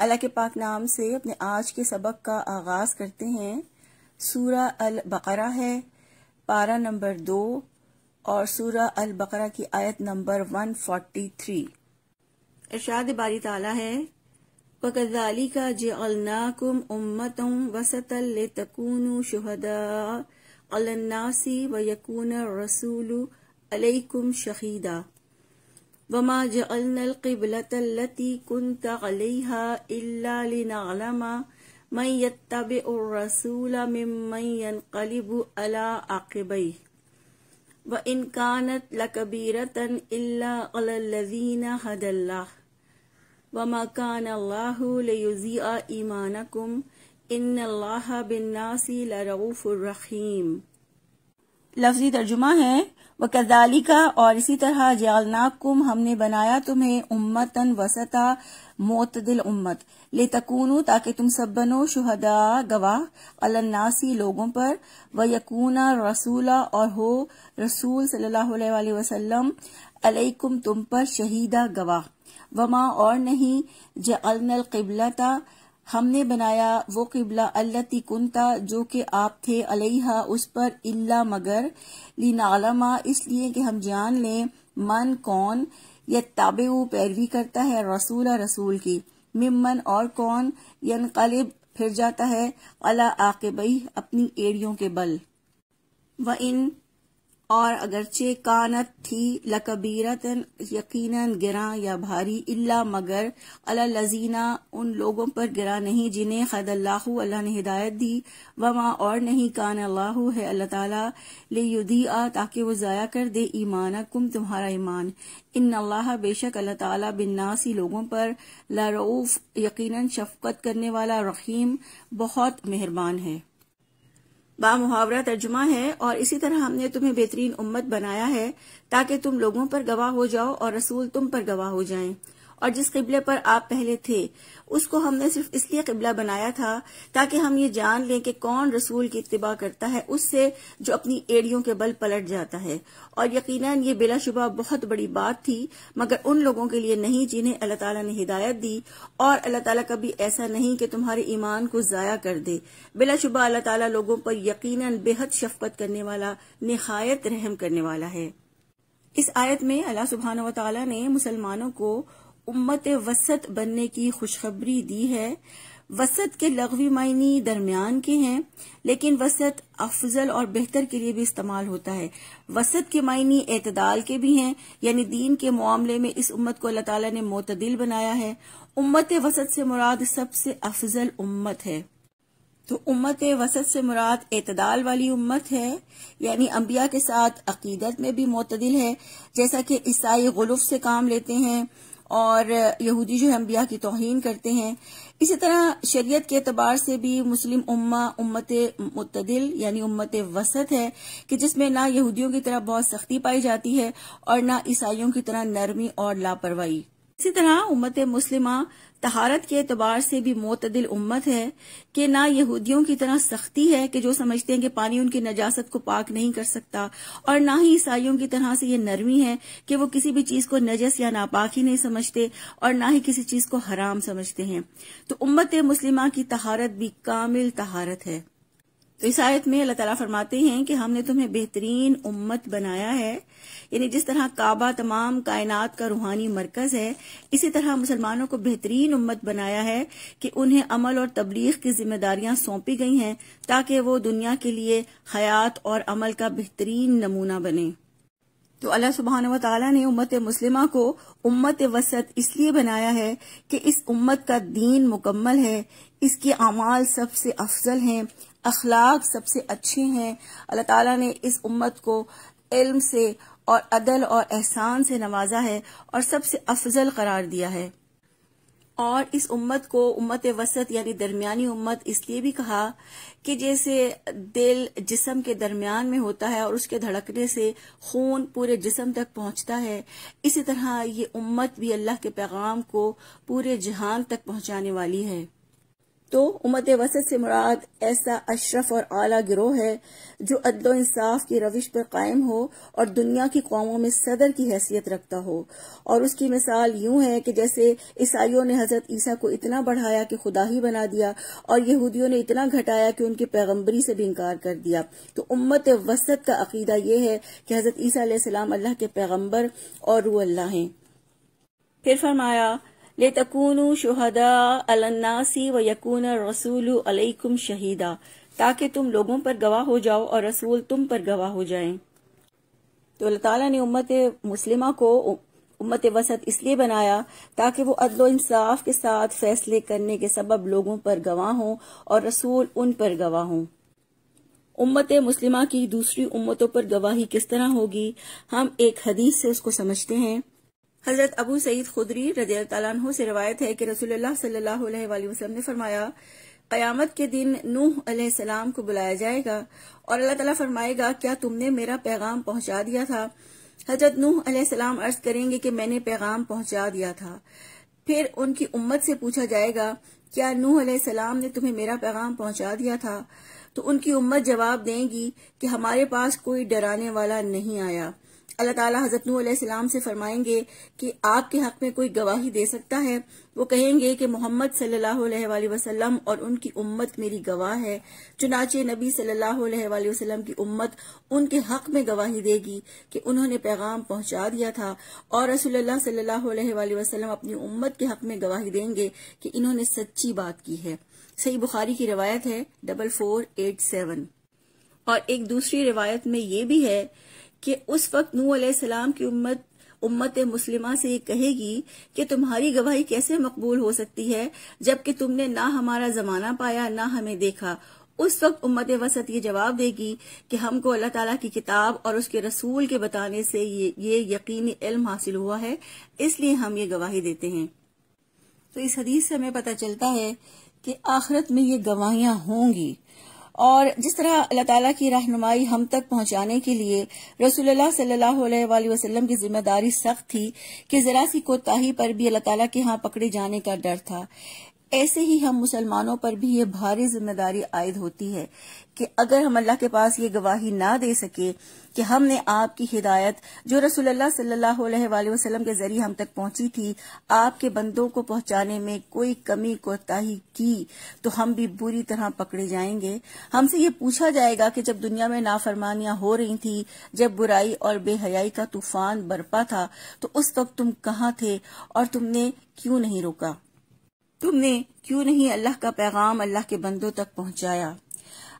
اللہ کے پاک نام سے اپنے آج کے سبق کا آغاز کرتے ہیں۔ سورہ البقرہ ہے، پارہ نمبر 2 اور سورہ البقرہ کی آیت نمبر 143۔ ارشاد باری تعالیٰ ہے وَكَذَلِكَ جَعَلْنَاكُمْ أُمَّةً وَسَطًا لِتَكُونُوا شُهَدَاءَ عَلَى النَّاسِ وَيَكُونَ الرَّسُولُ عَلَيْكُمْ شَهِيدًا وَمَا جَعَلْنَا الْقِبْلَةَ الَّتِي كُنْتَ عَلَيْهَا إِلَّا لِنَعْلَمَ مَن يَتَّبِعُ الرَّسُولَ مِمَّن يَنقَلِبُ عَلَى عَقِبَيْهِ وَإِنْ كَانَتْ لَكَبِيرَةً إِلَّا عَلَى الَّذِينَ هَدَى اللَّهُ وَمَا كَانَ اللَّهُ لِيُضِيعَ إِيمَانَكُمْ إِنَّ اللَّهَ بِالنَّاسِ لَرَءُوفٌ رَحِيمٌ۔ لفظی ترجمہ ہے وَكَذَلِكَ اور اسی طرح جَعَلْنَاكُمْ ہم نے بنایا تمہیں اُمَّةً وسطا معتدل امت لِتَكُونُوا تاکہ تم سب بنو شہداء گواہ علی الناس لوگوں پر وَيَكُونَ الرَّسُولَ اور ہو رسول صلی اللہ علیہ وآلہ وسلم علیکم تم پر شہیدہ گواہ وما اور نہیں جعلنا القبلۃ ہم نے بنایا وہ قبلہ التی کنتا جو کہ آپ تھے علیہا اس پر الا مگر لنعلم اس لیے کہ ہم جان لیں من کون یتبع پیروی کرتا ہے رسول کی ممن اور کون ینقلب پھر جاتا ہے علی عاقبیہ اپنی ایڑیوں کے بل وَإِن اور اگرچہ کانت تھی لکبیرتن یقیناً گراں یا بھاری الا مگر علی الذین ان لوگوں پر گراں نہیں جنہیں خد اللہ نے ہدایت دی وما اور نہیں کان اللہ ہے اللہ تعالیٰ لیضیع تاکہ وہ ضائع کر دے ایمانکم تمہارا ایمان ان اللہ بے شک اللہ تعالیٰ بالناس لوگوں پر لرؤوف یقیناً شفقت کرنے والا رحیم بہت مہربان ہے۔ با محاورہ ترجمہ ہے اور اسی طرح ہم نے تمہیں بہترین امت بنایا ہے تاکہ تم لوگوں پر گواہ ہو جاؤ اور رسول تم پر گواہ ہو جائیں، اور جس قبلے پر آپ پہلے تھے اس کو ہم نے صرف اس لیے قبلہ بنایا تھا تاکہ ہم یہ جان لیں کہ کون رسول کی اتباع کرتا ہے اس سے جو اپنی ایڑیوں کے بل پلٹ جاتا ہے، اور یقیناً یہ بلا شبہ بہت بڑی بات تھی مگر ان لوگوں کے لیے نہیں جنہیں اللہ تعالیٰ نے ہدایت دی، اور اللہ تعالیٰ کبھی ایسا نہیں کہ تمہارے ایمان کو ضائع کر دے۔ بلا شبہ اللہ تعالیٰ لوگوں پر یقیناً بے حد شفقت کرنے والا نہایت رحم کرنے والا ہے۔ اس آیت میں اللہ سبحانہ و تعالیٰ نے مسلمانوں کو امت وسط بننے کی خوشخبری دی ہے۔ وسط کے لغوی معنی درمیان کے ہیں، لیکن وسط افضل اور بہتر کے لیے بھی استعمال ہوتا ہے۔ وسط کے معنی اعتدال کے بھی ہیں، یعنی دین کے معاملے میں اس امت کو اللہ تعالیٰ نے معتدل بنایا ہے۔ امت وسط سے مراد سب سے افضل امت ہے، تو امت وسط سے مراد اعتدال والی امت ہے، یعنی انبیاء کے ساتھ عقیدت میں بھی معتدل ہے، جیسا کہ عیسائی غلوف سے کام لیتے ہیں اور یہودی جو انبیاء کی توہین کرتے ہیں۔ اسی طرح شریعت کے اعتبار سے بھی مسلم امت معتدل یعنی امت وسط ہے کہ جس میں نہ یہودیوں کی طرح بہت سختی پائی جاتی ہے اور نہ عیسائیوں کی طرح نرمی اور لاپرواہی۔ اسی طرح امت مسلمہ طہارت کے اعتبار سے بھی معتدل امت ہے کہ نہ یہودیوں کی طرح سختی ہے کہ جو سمجھتے ہیں کہ پانی ان کی نجاست کو پاک نہیں کر سکتا، اور نہ ہی عیسائیوں کی طرح سے یہ نرمی ہے کہ وہ کسی بھی چیز کو نجس یا ناپاک ہی نہیں سمجھتے اور نہ ہی کسی چیز کو حرام سمجھتے ہیں۔ تو امت مسلمہ کی طہارت بھی کامل طہارت ہے۔ تو اس آیت میں اللہ تعالیٰ فرماتے ہیں کہ ہم نے تمہیں بہترین امت بنایا ہے، یعنی جس طرح کعبہ تمام کائنات کا روحانی مرکز ہے، اسی طرح مسلمانوں کو بہترین امت بنایا ہے کہ انہیں عمل اور تبلیغ کی ذمہ داریاں سونپی گئی ہیں تاکہ وہ دنیا کے لیے حیات اور عمل کا بہترین نمونہ بنے۔ تو اللہ سبحانہ و تعالیٰ نے امت مسلمہ کو امت وسط اس لیے بنایا ہے کہ اس امت کا دین مکمل ہے، اس کے اعمال سب سے افضل ہیں، اخلاق سب سے اچھے ہیں۔ اللہ تعالیٰ نے اس امت کو علم سے اور عدل اور احسان سے نوازا ہے اور سب سے افضل قرار دیا ہے، اور اس امت کو امت وسط یعنی درمیانی امت اس لیے بھی کہا کہ جیسے دل جسم کے درمیان میں ہوتا ہے اور اس کے دھڑکنے سے خون پورے جسم تک پہنچتا ہے، اسی طرح یہ امت بھی اللہ کے پیغام کو پورے جہان تک پہنچانے والی ہے۔ تو امت وسط سے مراد ایسا اشرف اور اعلیٰ گروہ ہے جو عدل و انصاف کی روش پر قائم ہو اور دنیا کی قوموں میں صدر کی حیثیت رکھتا ہو، اور اس کی مثال یوں ہے کہ جیسے عیسائیوں نے حضرت عیسیٰ کو اتنا بڑھایا کہ خدا ہی بنا دیا، اور یہودیوں نے اتنا گھٹایا کہ ان کی پیغمبری سے بھی انکار کر دیا۔ تو امت وسط کا عقیدہ یہ ہے کہ حضرت عیسیٰ علیہ السلام اللہ کے پیغمبر اور روح اللہ ہیں۔ پھر فرمایا لِتَكُونُوا شُهَدَاءَ عَلَى النَّاسِ وَيَكُونَ الرَّسُولُ عَلَيْكُمْ شَهِيدًا، تاکہ تم لوگوں پر گواہ ہو جاؤ اور رسول تم پر گواہ ہو جائیں۔ تو اللہ تعالیٰ نے امت مسلمہ کو امت وسط اس لیے بنایا تاکہ وہ عدل و انصاف کے ساتھ فیصلے کرنے کے سبب لوگوں پر گواہ ہوں اور رسول ان پر گواہ ہوں۔ امت مسلمہ کی دوسری امتوں پر گواہی کس طرح ہوگی؟ ہم ایک حدیث سے اس کو سمجھتے ہیں۔ حضرت ابو سعید خدری رضی اللہ تعالیٰ عنہ سے روایت ہے کہ رسول اللہ صلی اللہ علیہ وآلہ وسلم نے فرمایا، قیامت کے دن نوح علیہ السلام کو بلایا جائے گا اور اللہ تعالیٰ فرمائے گا کیا تم نے میرا پیغام پہنچا دیا تھا؟ حضرت نوح علیہ السلام عرض کریں گے کہ میں نے پیغام پہنچا دیا تھا۔ پھر ان کی امت سے پوچھا جائے گا کیا نوح علیہ السلام نے تمہیں میرا پیغام پہنچا دیا تھا؟ تو ان کی امت جواب دیں گی کہ ہمارے پاس کوئی ڈرانے والا نہیں آیا۔ اللہ تعالیٰ حضرت نوح علیہ السلام سے فرمائیں گے کہ آپ کے حق میں کوئی گواہی دے سکتا ہے؟ وہ کہیں گے کہ محمد صلی اللہ علیہ وآلہ وسلم اور ان کی امت میری گواہ ہے۔ چنانچہ نبی صلی اللہ علیہ وآلہ وسلم کی امت ان کے حق میں گواہی دے گی کہ انہوں نے پیغام پہنچا دیا تھا، اور رسول اللہ صلی اللہ علیہ وآلہ وسلم اپنی امت کے حق میں گواہی دیں گے کہ انہوں نے سچی بات کی ہے۔ صحیح بخاری کی روایت ہے 4487۔ اور ایک دوسری روایت میں یہ بھی ہے کہ اس وقت نوح علیہ السلام کی امت مسلمہ سے یہ کہے گی کہ تمہاری گواہی کیسے مقبول ہو سکتی ہے جبکہ تم نے نہ ہمارا زمانہ پایا نہ ہمیں دیکھا۔ اس وقت امت وسط یہ جواب دے گی کہ ہم کو اللہ تعالیٰ کی کتاب اور اس کے رسول کے بتانے سے یہ یقینی علم حاصل ہوا ہے، اس لیے ہم یہ گواہی دیتے ہیں۔ تو اس حدیث سے ہمیں پتہ چلتا ہے کہ آخرت میں یہ گواہیاں ہوں گی، اور جس طرح اللہ تعالیٰ کی رہنمائی ہم تک پہنچانے کے لیے رسول اللہ صلی اللہ علیہ وآلہ وسلم کی ذمہ داری سخت تھی کہ ذرا سی کوتاہی پر بھی اللہ تعالیٰ کے ہاں پکڑے جانے کا ڈر تھا، ایسے ہی ہم مسلمانوں پر بھی یہ بھاری ذمہ داری عائد ہوتی ہے کہ اگر ہم اللہ کے پاس یہ گواہی نہ دے سکے کہ ہم نے آپ کی ہدایت جو رسول اللہ صلی اللہ علیہ وآلہ وسلم کے ذریعے ہم تک پہنچی تھی، آپ کے بندوں کو پہنچانے میں کوئی کمی کوتاہی کی، تو ہم بھی بری طرح پکڑے جائیں گے۔ ہم سے یہ پوچھا جائے گا کہ جب دنیا میں نافرمانیاں ہو رہی تھی، جب برائی اور بے حیائی کا طوفان برپا تھا، تو اس وقت تم کہاں تھے اور تم نے کیوں نہیں روکا؟ تم نے کیوں نہیں اللہ کا پیغام اللہ کے بندوں تک پہنچایا؟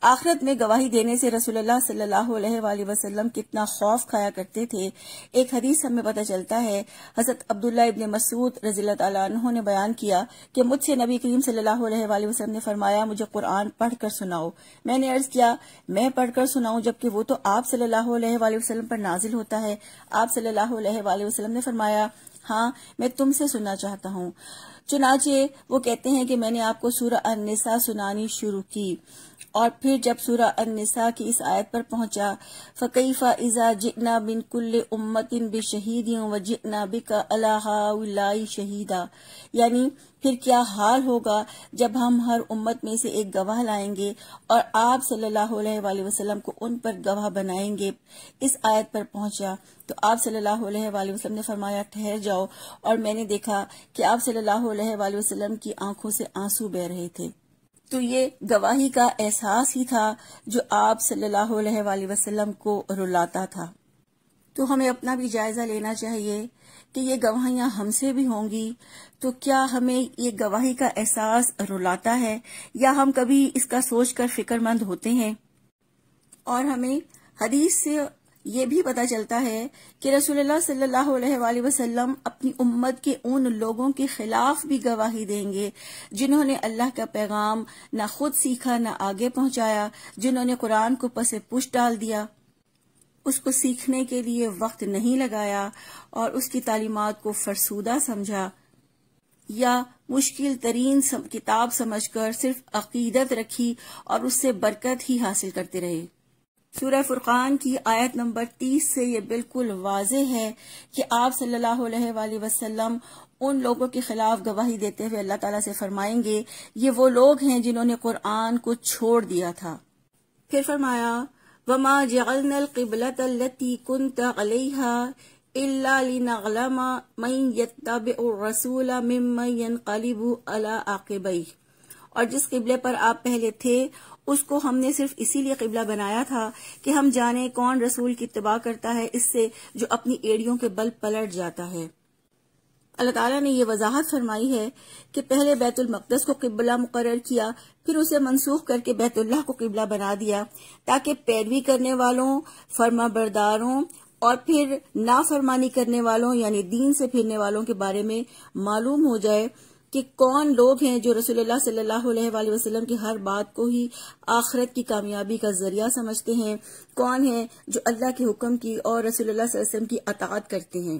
آخرت میں گواہی دینے سے رسول اللہ صلی اللہ علیہ وآلہ وسلم کتنا خوف کھایا کرتے تھے۔ ایک حدیث ہمیں پتہ چلتا ہے، حضرت عبداللہ ابن مسعود رضی اللہ تعالیٰ عنہ نے بیان کیا کہ مجھ سے نبی کریم صلی اللہ علیہ وآلہ وسلم نے فرمایا مجھے قرآن پڑھ کر سناؤ۔ میں نے عرض کیا میں پڑھ کر سناؤں جبکہ وہ تو آپ صلی اللہ علیہ وآلہ وسلم پر نازل ہوتا ہے؟ آپ صلی اللہ علیہ وآلہ وسلم نے فرمایا ہاں میں تم سے سننا چاہتا ہوں۔ چنانچہ وہ کہتے ہیں کہ میں نے آپ کو سورہ النساء سنانی شروع کی، اور پھر جب سورہ النساء کی اس آیت پر پہنچا فَكَيْفَ إِذَا جِئْنَا مِن كُلِّ أُمَّةٍ بِشَهِيدٍ وَجِئْنَا بِكَ عَلَى هَؤُلَاءِ شَهِيدًا، یعنی پھر کیا حال ہوگا جب ہم ہر امت میں سے ایک گواہ لائیں گے اور آپ صلی اللہ علیہ وآلہ وسلم کو ان پر گواہ بنائیں گے۔ اس آیت پر پہنچا تو آپ صلی اللہ علیہ وآلہ وسلم نے فرمایا ٹھہر جاؤ، اور میں نے دیکھا کہ آپ صلی اللہ علیہ وآلہ وسلم کی آنکھوں سے آنسو بہہ رہے تھے۔ تو یہ گواہی کا احساس ہی تھا جو آپ صلی اللہ علیہ وآلہ وسلم کو رلاتا تھا۔ تو ہمیں اپنا بھی جائزہ لینا چاہیے کہ یہ گواہیاں ہم سے بھی ہوں گی، تو کیا ہمیں یہ گواہی کا احساس رلاتا ہے یا ہم کبھی اس کا سوچ کر فکر مند ہوتے ہیں؟ اور ہمیں حدیث سے یہ بھی پتہ چلتا ہے کہ رسول اللہ صلی اللہ علیہ وآلہ وسلم اپنی امت کے ان لوگوں کے خلاف بھی گواہی دیں گے جنہوں نے اللہ کا پیغام نہ خود سیکھا نہ آگے پہنچایا، جنہوں نے قرآن کو پس پش ڈال دیا، اس کو سیکھنے کے لیے وقت نہیں لگایا اور اس کی تعلیمات کو فرسودہ سمجھا یا مشکل ترین کتاب سمجھ کر صرف عقیدت رکھی اور اس سے برکت ہی حاصل کرتے رہے۔ سورہ فرقان کی آیت نمبر 30 سے یہ بالکل واضح ہے کہ آپ صلی اللہ علیہ وآلہ وسلم ان لوگوں کے خلاف گواہی دیتے ہوئے اللہ تعالیٰ سے فرمائیں گے یہ وہ لوگ ہیں جنہوں نے قرآن کو چھوڑ دیا تھا۔ پھر فرمایا وَمَا جَعَلْنَا الْقِبْلَةَ الَّتِي كُنْتَ عَلَيْهَا إِلَّا لِنَعْلَمَ مَن يَتَّبِعُ الرَّسُولَ مِمَّن يَنقَلِبُ عَلَىٰ عَقِبَيْهِ، اور جس قبلے پر آپ پہلے تھے اس کو ہم نے صرف اسی لیے قبلہ بنایا تھا کہ ہم جانیں کون رسول کی اتباع کرتا ہے اس سے جو اپنی ایڑیوں کے بل پلٹ جاتا ہے۔ اللہ تعالیٰ نے یہ وضاحت فرمائی ہے کہ پہلے بیت المقدس کو قبلہ مقرر کیا، پھر اسے منسوخ کر کے بیت اللہ کو قبلہ بنا دیا تاکہ پیروی کرنے والوں، فرما برداروں اور پھر نافرمانی کرنے والوں یعنی دین سے پھرنے والوں کے بارے میں معلوم ہو جائے کہ کون لوگ ہیں جو رسول اللہ صلی اللہ علیہ وآلہ وسلم کی ہر بات کو ہی آخرت کی کامیابی کا ذریعہ سمجھتے ہیں، کون ہیں جو اللہ کے حکم کی اور رسول اللہ صلی اللہ علیہ وسلم کی اطاعت کرتے ہیں۔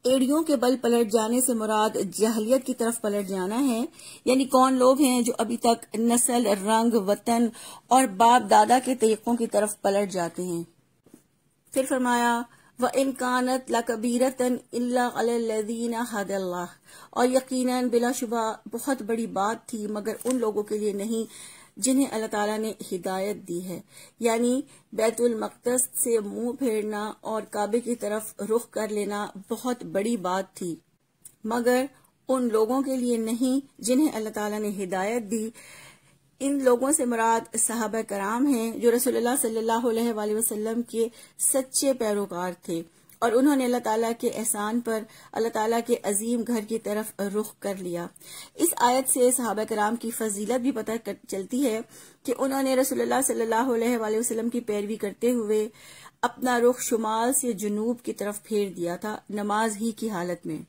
ایڑیوں کے بل پلٹ جانے سے مراد جاہلیت کی طرف پلٹ جانا ہے، یعنی کون لوگ ہیں جو ابھی تک نسل، رنگ، وطن اور باپ دادا کے طریقوں کی طرف پلٹ جاتے ہیں۔ پھر فرمایا وَإِن كَانَتْ لَكَبِيرَةً إِلَّا عَلَى الَّذِينَ هَدَى اللَّهُ، اور یقیناً بلا شبہ بہت بڑی بات تھی مگر ان لوگوں کے لیے نہیں جنہیں اللہ تعالیٰ نے ہدایت دی ہے، یعنی بیت المقدس سے منہ پھیرنا اور کعبے کی طرف رخ کر لینا بہت بڑی بات تھی مگر ان لوگوں کے لیے نہیں جنہیں اللہ تعالیٰ نے ہدایت دی۔ ان لوگوں سے مراد صحابہ کرام ہیں جو رسول اللہ صلی اللہ علیہ وآلہ وسلم کے سچے پیروکار تھے اور انہوں نے اللہ تعالیٰ کے احسان پر اللہ تعالیٰ کے عظیم گھر کی طرف رخ کر لیا۔ اس آیت سے صحابہ کرام کی فضیلت بھی پتہ چلتی ہے کہ انہوں نے رسول اللہ صلی اللہ علیہ وآلہ وسلم کی پیروی کرتے ہوئے اپنا رخ شمال سے جنوب کی طرف پھیر دیا تھا نماز ہی کی حالت میں۔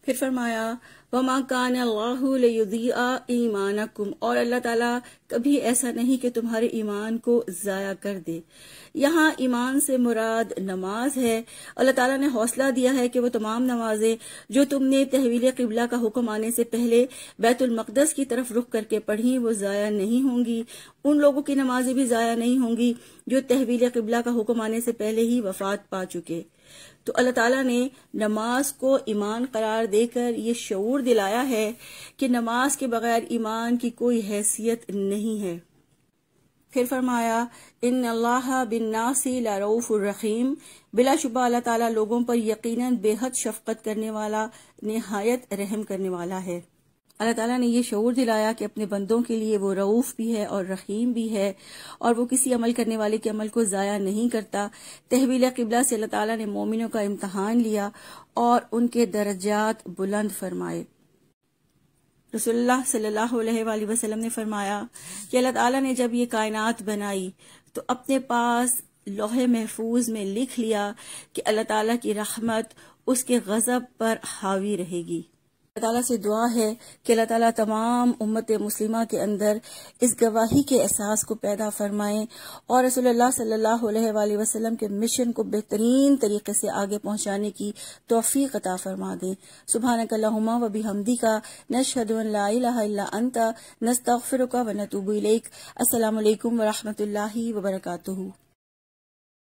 پھر فرمایا وَمَا كَانَ اللَّهُ لِيُضِيعَ إِيمَانَكُمْ، اور اللہ تعالیٰ کبھی ایسا نہیں کہ تمہارے ایمان کو ضائع کر دے۔ یہاں ایمان سے مراد نماز ہے۔ اللہ تعالیٰ نے حوصلہ دیا ہے کہ وہ تمام نمازیں جو تم نے تحویل قبلہ کا حکم آنے سے پہلے بیت المقدس کی طرف رخ کر کے پڑھی وہ ضائع نہیں ہوں گی، ان لوگوں کی نمازیں بھی ضائع نہیں ہوں گی جو تحویل قبلہ کا حکم آنے سے پہلے ہی وفات پا چکے۔ تو اللہ تعالیٰ نے نماز کو ایمان قرار دے کر یہ شعور دلایا ہے کہ نماز کے بغیر ایمان کی کوئی حیثیت نہیں ہے۔ پھر فرمایا ان اللہ بالناس لرؤوف الرحیم، بلا شبہ اللہ تعالیٰ لوگوں پر یقیناً بے حد شفقت کرنے والا، نہایت رحم کرنے والا ہے۔ اللہ تعالیٰ نے یہ شعور دلایا کہ اپنے بندوں کے لیے وہ رؤوف بھی ہے اور رحیم بھی ہے اور وہ کسی عمل کرنے والے کے عمل کو ضائع نہیں کرتا۔ تحویل قبلہ سے اللہ تعالیٰ نے مومنوں کا امتحان لیا اور ان کے درجات بلند فرمائے۔ رسول اللہ صلی اللہ علیہ وآلہ وسلم نے فرمایا کہ اللہ تعالیٰ نے جب یہ کائنات بنائی تو اپنے پاس لوح محفوظ میں لکھ لیا کہ اللہ تعالیٰ کی رحمت اس کے غضب پر حاوی رہے گی۔ اللہ تعالیٰ سے دعا ہے کہ اللہ تعالیٰ تمام امت مسلمہ کے اندر اس گواہی کے احساس کو پیدا فرمائیں اور رسول اللہ صلی اللہ علیہ وآلہ وسلم کے مشن کو بہترین طریقے سے آگے پہنچانے کی توفیق عطا فرما دیں۔ سبحانک اللہم و بحمدک، نشہد ان لا الہ الا انت، نستغفرک و نتوب الیک۔ السلام علیکم ورحمۃ اللہ وبرکاتہ۔